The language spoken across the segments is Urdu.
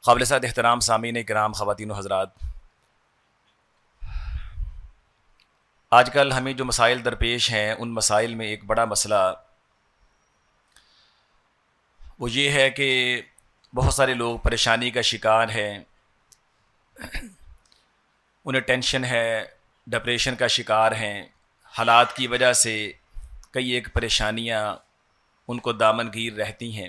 قابل صد احترام سامعین کرام، خواتین و حضرات، آج کل ہمیں جو مسائل درپیش ہیں ان مسائل میں ایک بڑا مسئلہ وہ یہ ہے کہ بہت سارے لوگ پریشانی کا شکار ہیں، انہیں ٹینشن ہے، ڈپریشن کا شکار ہیں، حالات کی وجہ سے کئی ایک پریشانیاں ان کو دامنگیر رہتی ہیں۔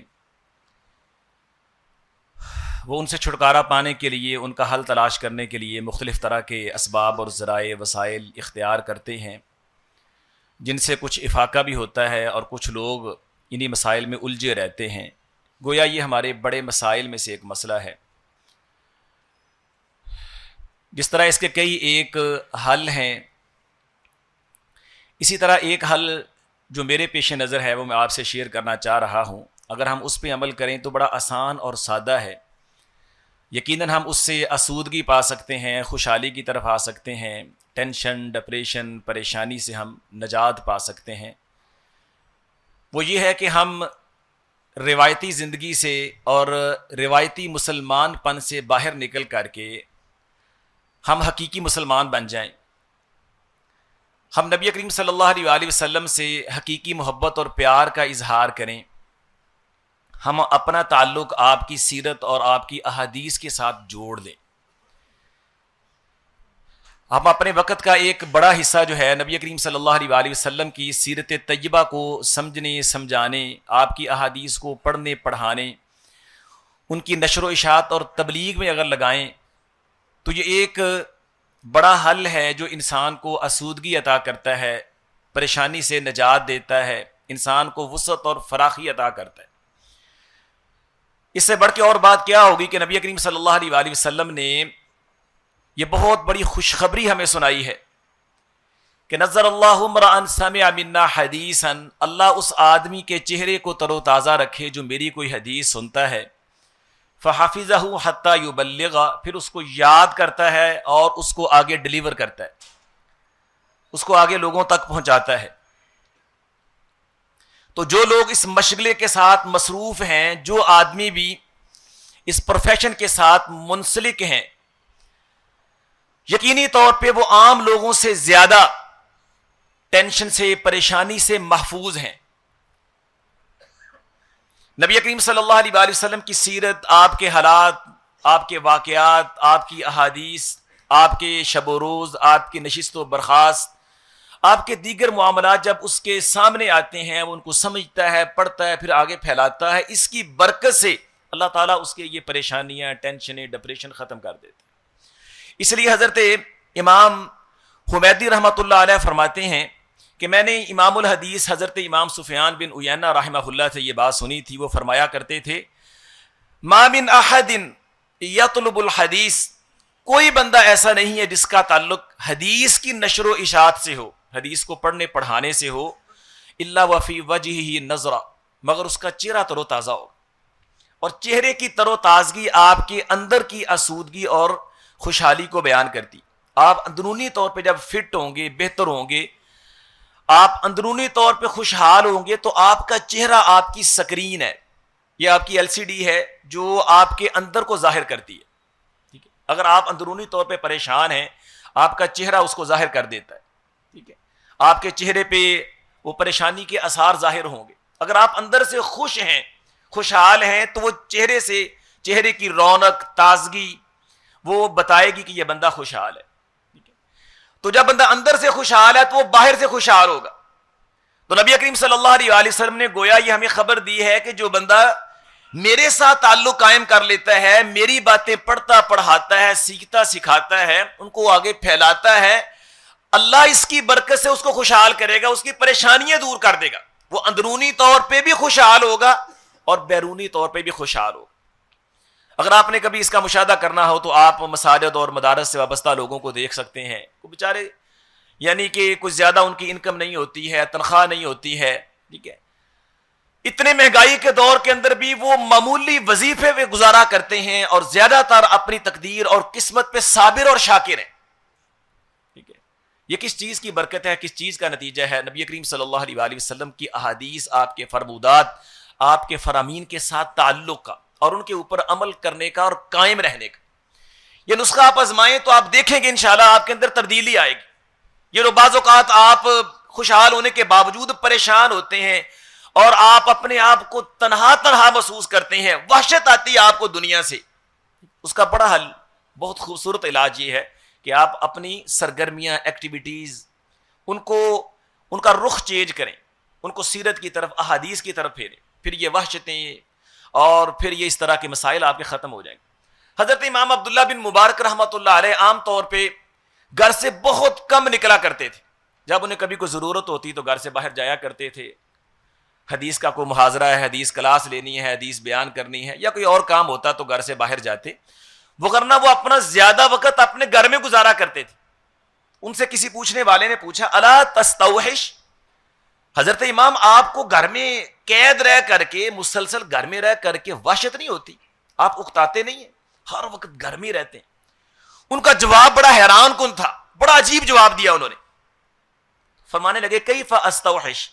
وہ ان سے چھٹکارا پانے کے لیے، ان کا حل تلاش کرنے کے لیے مختلف طرح کے اسباب اور ذرائع وسائل اختیار کرتے ہیں، جن سے کچھ افاقہ بھی ہوتا ہے اور کچھ لوگ انہی مسائل میں الجھے رہتے ہیں۔ گویا یہ ہمارے بڑے مسائل میں سے ایک مسئلہ ہے۔ جس طرح اس کے کئی ایک حل ہیں، اسی طرح ایک حل جو میرے پیش نظر ہے وہ میں آپ سے شیئر کرنا چاہ رہا ہوں۔ اگر ہم اس پہ عمل کریں تو بڑا آسان اور سادہ ہے، یقیناً ہم اس سے آسودگی پا سکتے ہیں، خوشحالی کی طرف آ سکتے ہیں، ٹینشن، ڈپریشن، پریشانی سے ہم نجات پا سکتے ہیں۔ وہ یہ ہے کہ ہم روایتی زندگی سے اور روایتی مسلمان پن سے باہر نکل کر کے ہم حقیقی مسلمان بن جائیں۔ ہم نبی کریم صلی اللہ علیہ وآلہ وسلم سے حقیقی محبت اور پیار کا اظہار کریں۔ ہم اپنا تعلق آپ کی سیرت اور آپ کی احادیث کے ساتھ جوڑ دیں۔ ہم اپنے وقت کا ایک بڑا حصہ جو ہے نبی کریم صلی اللہ علیہ وآلہ وسلم کی سیرت طیبہ کو سمجھنے، سمجھانے، آپ کی احادیث کو پڑھنے، پڑھانے، ان کی نشر و اشاعت اور تبلیغ میں اگر لگائیں تو یہ ایک بڑا حل ہے جو انسان کو آسودگی عطا کرتا ہے، پریشانی سے نجات دیتا ہے، انسان کو وسعت اور فراخی عطا کرتا ہے۔ اس سے بڑھ کے اور بات کیا ہوگی کہ نبی کریم صلی اللہ علیہ وآلہ وسلم نے یہ بہت بڑی خوشخبری ہمیں سنائی ہے کہ نظر اللہ امرأ سمع منا حدیثا، اللہ اس آدمی کے چہرے کو تر و تازہ رکھے جو میری کوئی حدیث سنتا ہے، فحفظہ حتی یبلغ، پھر اس کو یاد کرتا ہے اور اس کو آگے ڈیلیور کرتا ہے، اس کو آگے لوگوں تک پہنچاتا ہے۔ تو جو لوگ اس مشغلے کے ساتھ مصروف ہیں، جو آدمی بھی اس پروفیشن کے ساتھ منسلک ہیں، یقینی طور پہ وہ عام لوگوں سے زیادہ ٹینشن سے، پریشانی سے محفوظ ہیں۔ نبی کریم صلی اللہ علیہ وآلہ وسلم کی سیرت، آپ کے حالات، آپ کے واقعات، آپ کی احادیث، آپ کے شب و روز، آپ کی نشست و برخاست، آپ کے دیگر معاملات جب اس کے سامنے آتے ہیں، وہ ان کو سمجھتا ہے، پڑھتا ہے، پھر آگے پھیلاتا ہے، اس کی برکت سے اللہ تعالیٰ اس کے یہ پریشانیاں، ٹینشنیں، ڈپریشن ختم کر دیتے ہیں۔ اس لیے حضرت امام حمیدی رحمۃ اللہ علیہ فرماتے ہیں کہ میں نے امام الحدیث حضرت امام سفیان بن عیینہ رحمہ اللہ سے یہ بات سنی تھی۔ وہ فرمایا کرتے تھے، ما من احد یطلب الحدیث، کوئی بندہ ایسا نہیں ہے جس کا تعلق حدیث کی نشر و اشاعت سے ہو، حدیث کو پڑھنے پڑھانے سے ہو، الا وفی وجہہ نظرہ، مگر اس کا چہرہ تر و تازہ ہو۔ اور چہرے کی تر و تازگی آپ کے اندر کی آسودگی اور خوشحالی کو بیان کرتی۔ آپ اندرونی طور پہ جب فٹ ہوں گے، بہتر ہوں گے، آپ اندرونی طور پہ خوشحال ہوں گے، تو آپ کا چہرہ آپ کی سکرین ہے، یہ آپ کی LCD ہے جو آپ کے اندر کو ظاہر کرتی ہے۔ ٹھیک ہے، اگر آپ اندرونی طور پہ پریشان ہیں، آپ کا چہرہ اس کو ظاہر کر دیتا ہے۔ ٹھیک ہے، آپ کے چہرے پہ وہ پریشانی کے آثار ظاہر ہوں گے۔ اگر آپ اندر سے خوش ہیں، خوشحال ہیں، تو وہ چہرے سے، چہرے کی رونق، تازگی وہ بتائے گی کہ یہ بندہ خوشحال ہے۔ ٹھیک ہے، تو جب بندہ اندر سے خوشحال ہے تو وہ باہر سے خوشحال ہوگا۔ تو نبی کریم صلی اللہ علیہ وآلہ وسلم نے گویا یہ ہمیں خبر دی ہے کہ جو بندہ میرے ساتھ تعلق قائم کر لیتا ہے، میری باتیں پڑھتا پڑھاتا ہے، سیکھتا سکھاتا ہے، ان کو آگے پھیلاتا ہے، اللہ اس کی برکت سے اس کو خوشحال کرے گا، اس کی پریشانیاں دور کر دے گا۔ وہ اندرونی طور پہ بھی خوشحال ہوگا اور بیرونی طور پہ بھی خوشحال ہوگا۔ اگر آپ نے کبھی اس کا مشاہدہ کرنا ہو تو آپ مساجد اور مدارس سے وابستہ لوگوں کو دیکھ سکتے ہیں، وہ بیچارے یعنی کہ کچھ زیادہ ان کی انکم نہیں ہوتی ہے، تنخواہ نہیں ہوتی ہے، ٹھیک ہے، اتنے مہنگائی کے دور کے اندر بھی وہ معمولی وظیفے پہ گزارا کرتے ہیں اور زیادہ تر اپنی تقدیر اور قسمت پہ صابر اور شاکر ہیں۔ ٹھیک ہے، یہ کس چیز کی برکت ہے، کس چیز کا نتیجہ ہے؟ نبی کریم صلی اللہ علیہ وآلہ وسلم کی احادیث، آپ کے فرمودات، آپ کے فرامین کے ساتھ تعلق کا۔ اور ان کے اوپر عمل کرنے کا اور قائم رہنے کا. یہ نسخہ آپ آزمائیں تو آپ دیکھیں گے انشاءاللہ آپ کے اندر تبدیلی آئے گی. یہ جو بعض اوقات آپ خوشحال ہونے کے باوجود پریشان ہوتے ہیں اور آپ اپنے آپ کو تنہا محسوس کرتے ہیں, وحشت آتی ہے آپ کو دنیا سے, اس کا بڑا حل, بہت خوبصورت علاج یہ ہے کہ آپ اپنی سرگرمیاں, ایکٹیویٹیز, ان کا رخ چینج کریں, ان کو سیرت کی طرف, احادیث کی طرف پھیریں, پھر یہ وحشتیں اور پھر یہ اس طرح کے مسائل آپ کے ختم ہو جائیں گے. حضرت امام عبداللہ بن مبارک رحمۃ اللہ علیہ عام طور پہ گھر سے بہت کم نکلا کرتے تھے. جب انہیں کبھی کوئی ضرورت ہوتی تو گھر سے باہر جایا کرتے تھے, حدیث کا کوئی محاضرہ ہے, حدیث کلاس لینی ہے, حدیث بیان کرنی ہے, یا کوئی اور کام ہوتا تو گھر سے باہر جاتے. وگرنہ وہ اپنا زیادہ وقت اپنے گھر میں گزارا کرتے تھے. ان سے کسی پوچھنے والے نے پوچھا, الا تستوحش, حضرت امام آپ کو گھر میں قید رہ کر کے, مسلسل گھر میں رہ کر کے وحشت نہیں ہوتی, آپ اکتاتے نہیں ہیں, ہر وقت گھر میں رہتے ہیں؟ ان کا جواب بڑا حیران کن تھا, بڑا عجیب جواب دیا انہوں نے. فرمانے لگے, کیف استوحش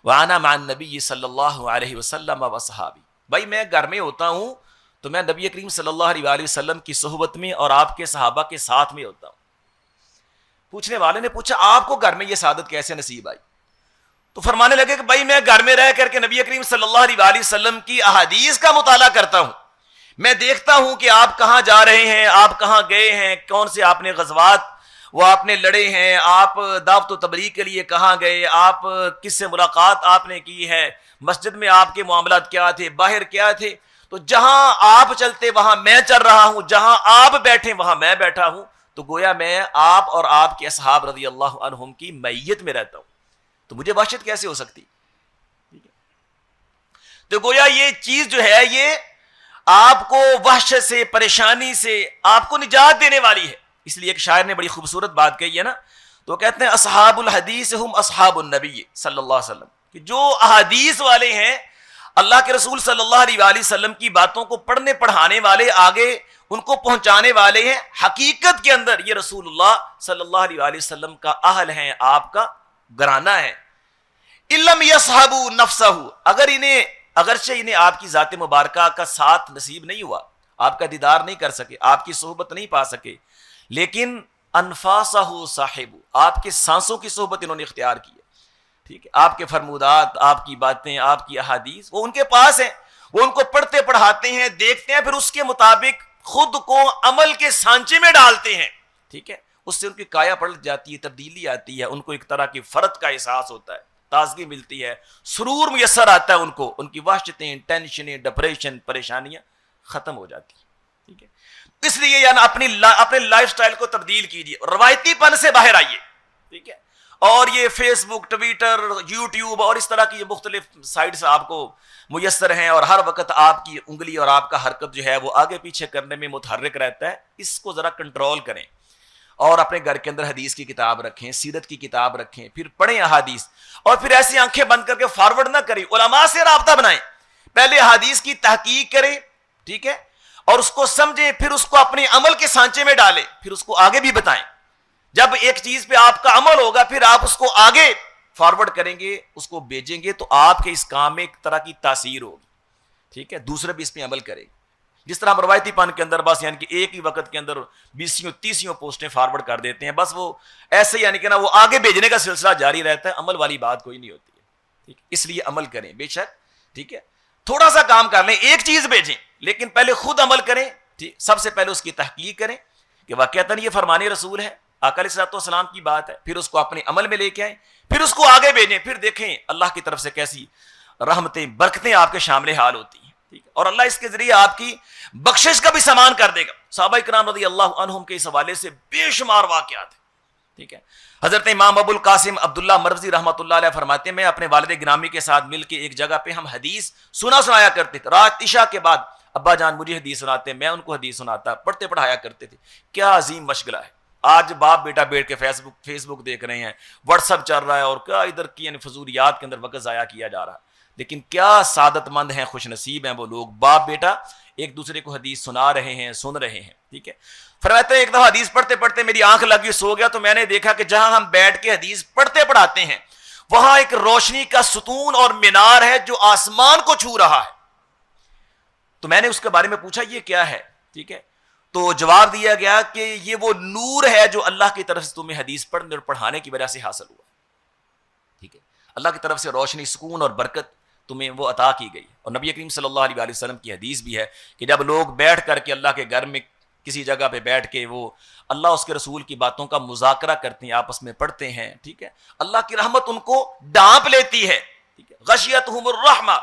وانا مع النبی صلی اللہ علیہ وسلم واصحابی, بھائی میں گھر میں ہوتا ہوں تو میں نبی کریم صلی اللہ علیہ وآلہ وسلم کی صحبت میں اور آپ کے صحابہ کے ساتھ میں ہوتا ہوں. پوچھنے والے نے پوچھا, آپ کو گھر میں یہ سعادت کیسے نصیب آئی؟ تو فرمانے لگے کہ بھائی میں گھر میں رہ کر کے نبی کریم صلی اللہ علیہ وآلہ وسلم کی احادیث کا مطالعہ کرتا ہوں, میں دیکھتا ہوں کہ آپ کہاں جا رہے ہیں, آپ کہاں گئے ہیں, کون سے آپ نے غزوات وہ آپ نے لڑے ہیں, آپ دعوت و تبلیغ کے لیے کہاں گئے, آپ کس سے ملاقات آپ نے کی ہے, مسجد میں آپ کے معاملات کیا تھے, باہر کیا تھے. تو جہاں آپ چلتے وہاں میں چل رہا ہوں, جہاں آپ بیٹھے وہاں میں بیٹھا ہوں, تو گویا میں آپ اور آپ کے اصحاب رضی اللہ عنہم کی میت میں رہتا ہوں, تو مجھے وحشت کیسے ہو سکتی؟ تو گویا یہ چیز جو ہے یہ آپ کو وحشت سے, پریشانی سے آپ کو نجات دینے والی ہے. اس لیے ایک شاعر نے بڑی خوبصورت بات کہی ہے نا, تو کہتے ہیں اصحاب الحدیث ہم اصحاب النبی صلی اللہ علیہ وسلم, کہ جو احادیث والے ہیں, اللہ کے رسول صلی اللہ علیہ وآلہ وسلم کی باتوں کو پڑھنے پڑھانے والے, آگے ان کو پہنچانے والے ہیں, حقیقت کے اندر یہ رسول اللہ صلی اللہ علیہ وآلہ وسلم کا اہل ہیں, آپ کا گھرانہ ہے. علم یصحبوا نفسہ, اگرچہ انہیں آپ کی ذات مبارکہ کا ساتھ نصیب نہیں ہوا, آپ کا دیدار نہیں کر سکے, آپ کی صحبت نہیں پا سکے, لیکن انفاسہ صاحب, آپ کے سانسوں کی صحبت انہوں نے اختیار کی ہے. ٹھیک ہے, آپ کے فرمودات, آپ کی باتیں, آپ کی احادیث وہ ان کے پاس ہیں, وہ ان کو پڑھتے پڑھاتے ہیں, دیکھتے ہیں, پھر اس کے مطابق خود کو عمل کے سانچے میں ڈالتے ہیں. ٹھیک ہے, اس سے ان کی کایا پلٹ جاتی ہے, تبدیلی آتی ہے, ان کو ایک طرح کی فرد کا احساس ہوتا ہے, تازگی ملتی ہے, سرور میسر آتا ہے ان کو, ان کی وحشتیں, ٹینشنیں, ڈپریشن, پریشانیاں ختم ہو جاتی ہیں. ٹھیک ہے, اس لیے یعنی اپنے لائف سٹائل کو تبدیل کیجیے, روایتی پن سے باہر آئیے. ٹھیک ہے, اور یہ فیس بک, ٹویٹر, یوٹیوب اور اس طرح کی مختلف سائٹس آپ کو میسر ہیں, اور ہر وقت آپ کی انگلی اور آپ کا حرکت جو ہے وہ آگے پیچھے کرنے میں متحرک رہتا ہے. اس کو ذرا کنٹرول کریں, اور اپنے گھر کے اندر حدیث کی کتاب رکھیں, سیرت کی کتاب رکھیں, پھر پڑھیں احادیث, اور پھر ایسی آنکھیں بند کر کے فارورڈ نہ کریں, علماء سے رابطہ بنائیں, پہلے احادیث کی تحقیق کریں. ٹھیک ہے, اور اس کو سمجھیں, پھر اس کو اپنے عمل کے سانچے میں ڈالیں, پھر اس کو آگے بھی بتائیں. جب ایک چیز پہ آپ کا عمل ہوگا, پھر آپ اس کو آگے فارورڈ کریں گے, اس کو بھیجیں گے, تو آپ کے اس کام میں ایک طرح کی تاثیر ہوگی. ٹھیک ہے, دوسرے بھی اس پہ عمل کریں. جس طرح ہم روایتی پن کے اندر بس یعنی کہ ایک ہی وقت کے اندر 20-30 پوسٹیں فارورڈ کر دیتے ہیں, بس وہ ایسے یعنی کہ نا وہ آگے بھیجنے کا سلسلہ جاری رہتا ہے, عمل والی بات کوئی نہیں ہوتی ہے. ٹھیک, اس لیے عمل کریں بے شک. ٹھیک ہے, تھوڑا سا کام کر لیں, ایک چیز بھیجیں, لیکن پہلے خود عمل کریں. ٹھیک, سب سے پہلے اس کی تحقیق کریں کہ واقعتاً یہ فرمان رسول ہے, آقا علیہ الصلوۃ والسلام کی بات ہے, پھر اس کو اپنے عمل میں لے کے آئیں, پھر اس کو آگے بھیجیں, پھر دیکھیں اللہ کی طرف سے کیسی رحمتیں, برکتیں آپ کے شامل حال ہوتی ہیں. ٹھیک ہے, اور اللہ اس کے ذریعے آپ کی بخشش کا بھی سامان کر دے گا. صحابہ کرام رضی اللہ عنہم کے اس حوالے سے بے شمار واقعات ہیں. ٹھیک ہے, حضرت امام ابو القاسم عبداللہ مروزی رحمۃ اللہ علیہ فرماتے ہیں, میں اپنے والد گرامی کے ساتھ مل کے ایک جگہ پہ ہم حدیث سنایا کرتے تھے. رات عشاء کے بعد ابا جان مجھے حدیث سناتے, میں ان کو حدیث سناتا, پڑھتے پڑھایا کرتے تھے. کیا عظیم مشغلہ ہے. آج باپ بیٹا بیٹھ کے فیس بک دیکھ رہے ہیں, واٹس ایپ چل رہا ہے, اور کیا ادھر کی یعنی فضولیات کے اندر وقت ضائع کیا جا رہا ہے. لیکن کیا سعادت مند ہیں, خوش نصیب ہیں وہ لوگ, باپ بیٹا ایک دوسرے کو حدیث سنا رہے ہیں, سن رہے ہیں. ٹھیک ہے, فرماتے ہیں ایک دفعہ حدیث پڑھتے پڑھتے میری آنکھ لگی, سو گیا, تو میں نے دیکھا کہ جہاں ہم بیٹھ کے حدیث پڑھتے پڑھاتے ہیں وہاں ایک روشنی کا ستون اور مینار ہے جو آسمان کو چھو رہا ہے. تو میں نے اس کے بارے میں پوچھا یہ کیا ہے, ٹھیک ہے, تو جواب دیا گیا کہ یہ وہ نور ہے جو اللہ کی طرف سے تمہیں حدیث پڑھنے اور پڑھانے کی وجہ سے حاصل ہوا, ٹھیک ہے, اللہ کی طرف سے روشنی, سکون اور برکت تمہیں وہ عطا کی گئی. اور نبی کریم صلی اللہ علیہ وسلم کی حدیث بھی ہے کہ جب لوگ بیٹھ کر کے اللہ کے گھر میں کسی جگہ پہ بیٹھ کے وہ اللہ اس کے رسول کی باتوں کا مذاکرہ کرتے ہیں, آپس میں پڑھتے ہیں, ٹھیک ہے, اللہ کی رحمت ان کو ڈانپ لیتی ہے, ٹھیک ہے, غشیتہم الرحمہ,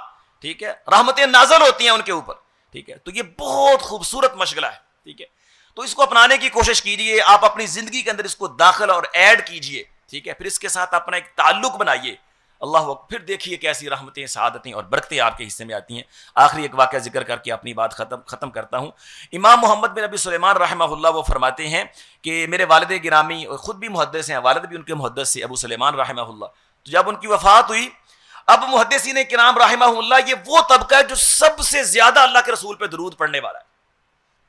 ٹھیک ہے, رحمتیں نازل ہوتی ہیں ان کے اوپر, ٹھیک ہے. تو یہ بہت خوبصورت مشغلہ ہے, ٹھیک ہے, تو اس کو اپنانے کی کوشش کیجیے, آپ اپنی زندگی کے اندر اس کو داخل اور ایڈ کیجیے, ٹھیک ہے, پھر اس کے ساتھ اپنا ایک تعلق بنائیے. اللہ اکبر, پھر دیکھیے کیسی رحمتیں, سعادتیں اور برکتیں آپ کے حصے میں آتی ہیں. آخری ایک واقعہ ذکر کر کے اپنی بات ختم کرتا ہوں. امام محمد بن ابی سلیمان رحمہ اللہ وہ فرماتے ہیں کہ میرے والد گرامی خود بھی محدث ہیں, والد بھی ان کے محدث سے ابو سلیمان رحمہ اللہ, تو جب ان کی وفات ہوئی, اب محدثین کرام رحمہ اللہ یہ وہ طبقہ ہے جو سب سے زیادہ اللہ کے رسول پہ درود پڑھنے والا ہے,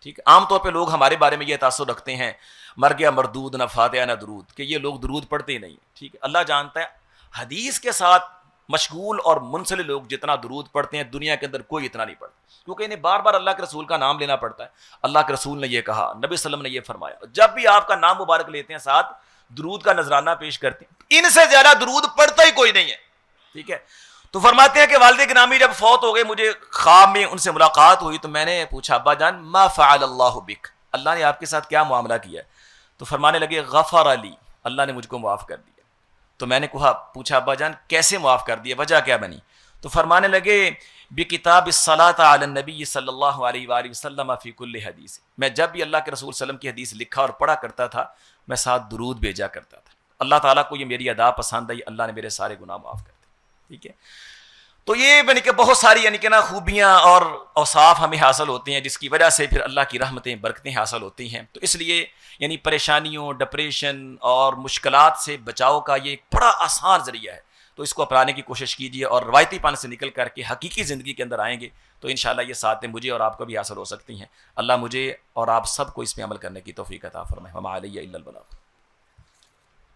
ٹھیک ہے. عام طور پہ لوگ ہمارے بارے میں یہ تاثر رکھتے ہیں مر گیا مردود, نہ فاتحہ نہ درود, کہ یہ لوگ درود پڑھتے ہی نہیں, ٹھیک ہے. اللہ جانتا ہے حدیث کے ساتھ مشغول اور منسلک لوگ جتنا درود پڑھتے ہیں دنیا کے اندر کوئی اتنا نہیں پڑھتا, کیونکہ انہیں بار بار اللہ کے رسول کا نام لینا پڑتا ہے. اللہ کے رسول نے یہ کہا, نبی صلی اللہ علیہ وسلم نے یہ فرمایا, جب بھی آپ کا نام مبارک لیتے ہیں ساتھ درود کا نذرانہ پیش کرتے ہیں, ان سے زیادہ درود پڑھتا ہی کوئی نہیں ہے, ٹھیک ہے. تو فرماتے ہیں کہ والد گرامی جب فوت ہو گئے, مجھے خواب میں ان سے ملاقات ہوئی, تو میں نے پوچھا ابا جان ما فعل اللہ بک, اللہ نے آپ کے ساتھ کیا معاملہ کیا ہے؟ تو فرمانے لگے غفر لی, اللہ نے مجھ کو معاف کر دیا. تو میں نے پوچھا ابا جان کیسے معاف کر دیا, وجہ کیا بنی؟ تو فرمانے لگے بکتاب الصلاۃ علی النبی صلی اللہ علیہ وآلہ وسلم فی کل حدیث, میں جب بھی اللہ کے رسول صلی اللہ علیہ وسلم کی حدیث لکھا اور پڑھا کرتا تھا میں ساتھ درود بھیجا کرتا تھا. اللہ تعالیٰ کو یہ میری ادا پسند آئی, اللہ نے میرے سارے گناہ معاف کر دیے, ٹھیک ہے. تو یہ یعنی کہ بہت ساری یعنی کہ نا خوبیاں اور اوصاف ہمیں حاصل ہوتے ہیں جس کی وجہ سے پھر اللہ کی رحمتیں برکتیں حاصل ہوتی ہیں. تو اس لیے یعنی پریشانیوں, ڈپریشن اور مشکلات سے بچاؤ کا یہ ایک بڑا آسان ذریعہ ہے. تو اس کو اپنانے کی کوشش کیجیے اور روایتی پن سے نکل کر کے حقیقی زندگی کے اندر آئیں گے تو انشاءاللہ یہ ساتیں مجھے اور آپ کو بھی حاصل ہو سکتی ہیں. اللہ مجھے اور آپ سب کو اس میں عمل کرنے کی توفیق عطا فرمائے. وما علی الا البلاغ.